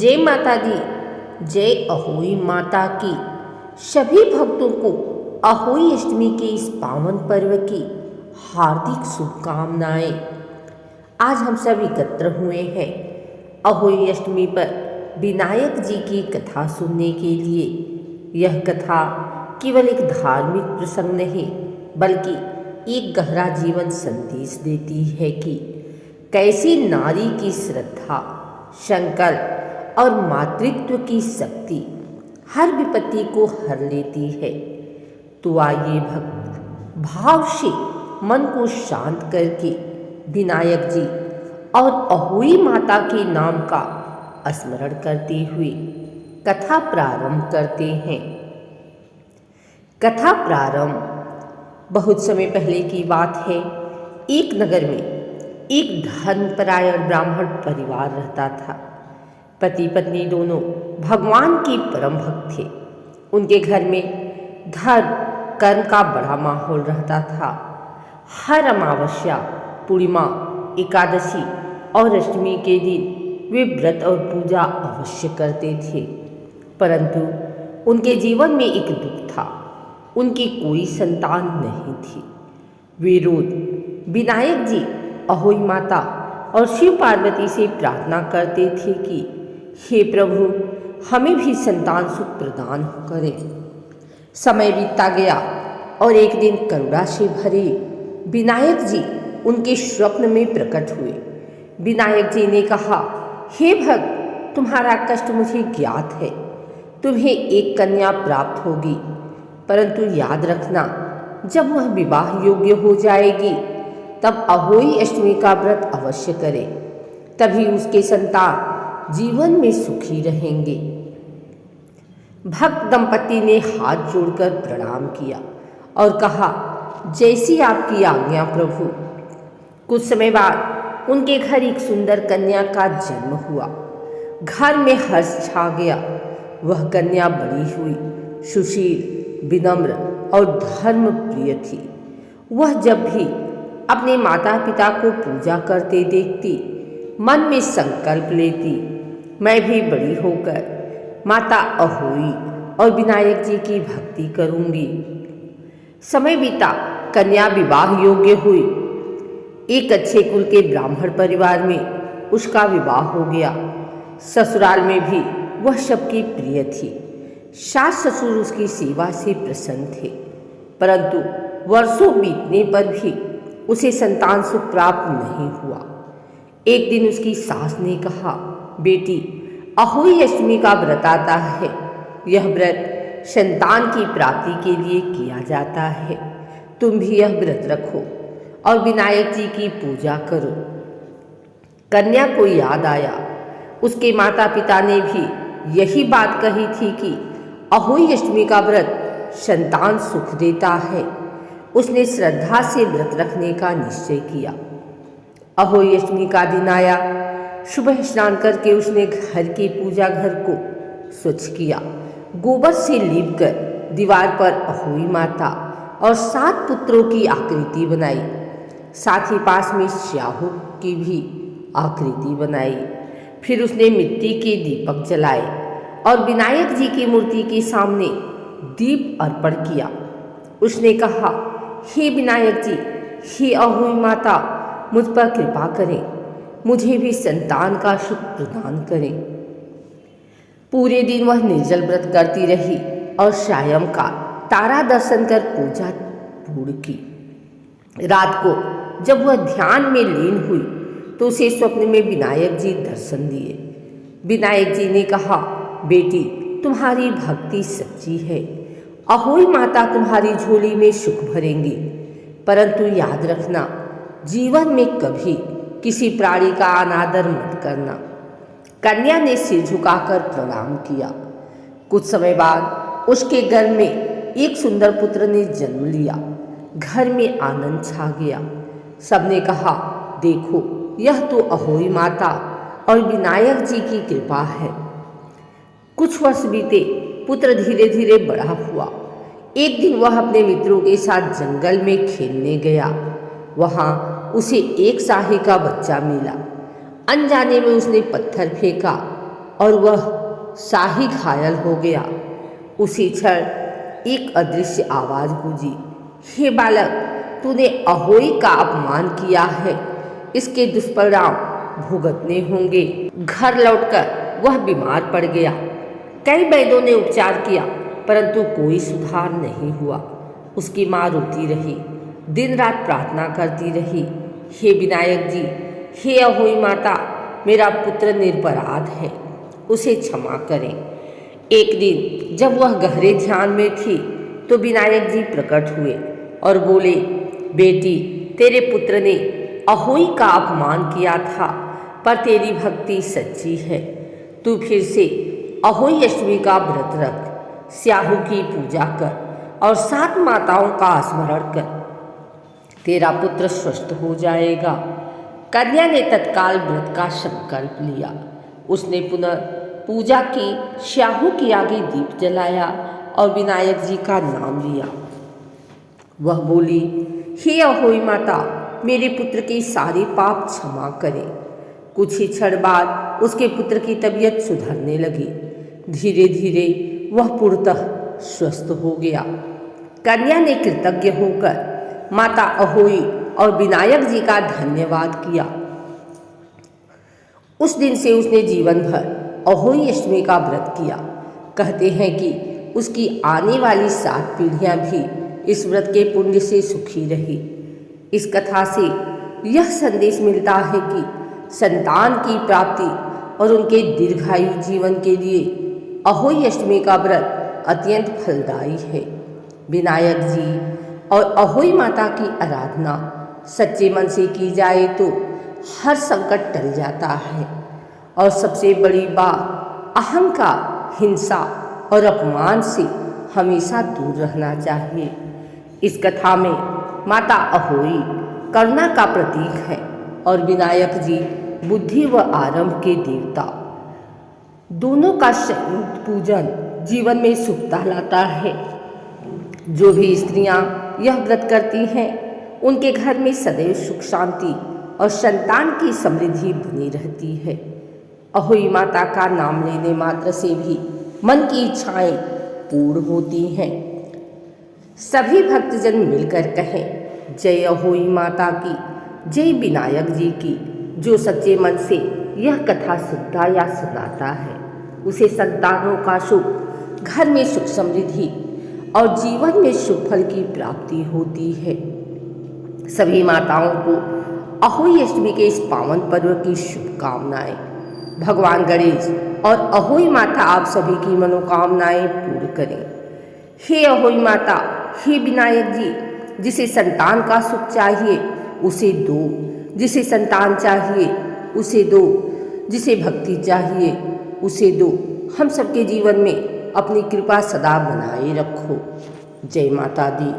जय माता दी, जय अहोई माता की। सभी भक्तों को अहोई अष्टमी के इस पावन पर्व की हार्दिक शुभकामनाएं। आज हम सब एकत्र हुए हैं अहोई अष्टमी पर विनायक जी की कथा सुनने के लिए। यह कथा केवल एक धार्मिक प्रसंग नहीं बल्कि एक गहरा जीवन संदेश देती है कि कैसी नारी की श्रद्धा, संकल्प और मातृत्व की शक्ति हर विपत्ति को हर लेती है। तो आइए भक्त भाव से मन को शांत करके विनायक जी और अहोई माता के नाम का स्मरण करते हुए कथा प्रारंभ करते हैं। कथा प्रारंभ बहुत समय पहले की बात है। एक नगर में एक धर्मपरायण ब्राह्मण परिवार रहता था। पति पत्नी दोनों भगवान के परम भक्त थे। उनके घर में धर्म कर्म का बड़ा माहौल रहता था। हर अमावस्या, पूर्णिमा, एकादशी और अष्टमी के दिन वे व्रत और पूजा अवश्य करते थे। परंतु उनके जीवन में एक दुख था, उनकी कोई संतान नहीं थी। वे रोज विनायक जी, अहोई माता और शिव पार्वती से प्रार्थना करते थे कि हे प्रभु, हमें भी संतान सुख प्रदान करें। समय बीतता गया और एक दिन करुणा से भरे विनायक जी उनके स्वप्न में प्रकट हुए। विनायक जी ने कहा, हे भक्त, तुम्हारा कष्ट मुझे ज्ञात है। तुम्हें एक कन्या प्राप्त होगी, परंतु याद रखना, जब वह विवाह योग्य हो जाएगी तब अहोई अष्टमी का व्रत अवश्य करें, तभी उसके संतान जीवन में सुखी रहेंगे। भक्त दंपति ने हाथ जोड़कर प्रणाम किया और कहा, जैसी आपकी आज्ञा प्रभु। कुछ समय बाद उनके घर एक सुंदर कन्या का जन्म हुआ। घर में हर्ष छा गया। वह कन्या बड़ी हुई, सुशील, विनम्र और धर्म प्रिय थी। वह जब भी अपने माता पिता को पूजा करते देखती, मन में संकल्प लेती, मैं भी बड़ी होकर माता अहोई और विनायक जी की भक्ति करूंगी। समय बीता, कन्या विवाह योग्य हुई। एक अच्छे कुल के ब्राह्मण परिवार में उसका विवाह हो गया। ससुराल में भी वह सबकी प्रिय थी। सास ससुर उसकी सेवा से प्रसन्न थे, परंतु वर्षों बीतने पर भी उसे संतान सुख प्राप्त नहीं हुआ। एक दिन उसकी सास ने कहा, बेटी, अहोई अष्टमी का व्रत आता है। यह व्रत संतान की प्राप्ति के लिए किया जाता है। तुम भी यह व्रत रखो और विनायक जी की पूजा करो। कन्या को याद आया, उसके माता पिता ने भी यही बात कही थी कि अहोई अष्टमी का व्रत संतान सुख देता है। उसने श्रद्धा से व्रत रखने का निश्चय किया। अहोई अष्टमी का दिन आया। सुबह स्नान करके उसने घर के पूजा घर को स्वच्छ किया। गोबर से लीपकर दीवार पर अहोई माता और 7 पुत्रों की आकृति बनाई। साथ ही पास में स्याहू की भी आकृति बनाई। फिर उसने मिट्टी के दीपक जलाए और विनायक जी की मूर्ति के सामने दीप अर्पण किया। उसने कहा, हे विनायक जी, हे अहोई माता, मुझ पर कृपा करें, मुझे भी संतान का सुख प्रदान करें। पूरे दिन वह निर्जल व्रत करती रही और सायं का तारा दर्शन कर पूजा पूर्ण की। रात को जब वह ध्यान में लीन हुई तो उसे स्वप्न में विनायक जी दर्शन दिए। विनायक जी ने कहा, बेटी, तुम्हारी भक्ति सच्ची है। अहोई माता तुम्हारी झोली में सुख भरेंगी, परंतु याद रखना, जीवन में कभी किसी प्राणी का अनादर मत करना। कन्या ने सिर झुकाकर प्रणाम किया। कुछ समय बाद उसके घर में एक सुंदर पुत्र ने जन्म लिया। घर में आनंद छा गया। सबने कहा, देखो, यह तो अहोई माता और विनायक जी की कृपा है। कुछ वर्ष बीते, पुत्र धीरे धीरे बड़ा हुआ। एक दिन वह अपने मित्रों के साथ जंगल में खेलने गया। वहां उसे एक शाही का बच्चा मिला। अनजाने में उसने पत्थर फेंका और वह शाही घायल हो गया। उसी क्षण एक अदृश्य आवाज गूंजी, हे बालक, तूने अहोई का अपमान किया है, इसके दुष्परिणाम भुगतने होंगे। घर लौटकर वह बीमार पड़ गया। कई वैद्यों ने उपचार किया परंतु कोई सुधार नहीं हुआ। उसकी माँ रोती रही, दिन रात प्रार्थना करती रही, हे विनायक जी, हे अहोई माता, मेरा पुत्र निरपराध है, उसे क्षमा करें। एक दिन जब वह गहरे ध्यान में थी तो विनायक जी प्रकट हुए और बोले, बेटी, तेरे पुत्र ने अहोई का अपमान किया था पर तेरी भक्ति सच्ची है। तू फिर से अहोई अष्टमी का व्रत रख, स्याहू की पूजा कर और 7 माताओं का स्मरण कर, तेरा पुत्र स्वस्थ हो जाएगा। कन्या ने तत्काल व्रत का संकल्प लिया। उसने पुनः पूजा की, स्याहू के आगे दीप जलाया और विनायक जी का नाम लिया। वह बोली, हे अहोई माता, मेरे पुत्र के सारे पाप क्षमा करें। कुछ ही क्षण बाद उसके पुत्र की तबीयत सुधरने लगी। धीरे धीरे वह पूर्णतः स्वस्थ हो गया। कन्या ने कृतज्ञ होकर माता अहोई और विनायक जी का धन्यवाद किया। उस दिन से उसने जीवन भर अहोई अष्टमी का व्रत किया। कहते हैं कि उसकी आने वाली 7 पीढ़ियां भी इस व्रत के पुण्य से सुखी रही। इस कथा से यह संदेश मिलता है कि संतान की प्राप्ति और उनके दीर्घायु जीवन के लिए अहोई अष्टमी का व्रत अत्यंत फलदायी है। विनायक जी और अहोई माता की आराधना सच्चे मन से की जाए तो हर संकट टल जाता है और सबसे बड़ी बात, अहंकार, हिंसा और अपमान से हमेशा दूर रहना चाहिए। इस कथा में माता अहोई करुणा का प्रतीक है और विनायक जी बुद्धि व आरंभ के देवता। दोनों का संयुक्त पूजन जीवन में सुखता लाता है। जो भी स्त्रियां यह व्रत करती हैं उनके घर में सदैव सुख शांति और संतान की समृद्धि बनी रहती है। अहोई माता का नाम लेने मात्र से भी मन की इच्छाएं पूर्ण होती हैं। सभी भक्तजन मिलकर कहें, जय अहोई माता की, जय विनायक जी की। जो सच्चे मन से यह कथा सुनता या सुनाता है उसे संतानों का सुख, घर में सुख समृद्धि और जीवन में सुख फल की प्राप्ति होती है। सभी माताओं को अहोई अष्टमी के इस पावन पर्व की शुभकामनाएं। भगवान गणेश और अहोई माता आप सभी की मनोकामनाएं पूर्ण करें। हे अहोई माता, हे विनायक जी, जिसे संतान का सुख चाहिए उसे दो, जिसे संतान चाहिए उसे दो, जिसे भक्ति चाहिए उसे दो। हम सबके जीवन में अपनी कृपा सदा बनाए रखो। जय माता दी।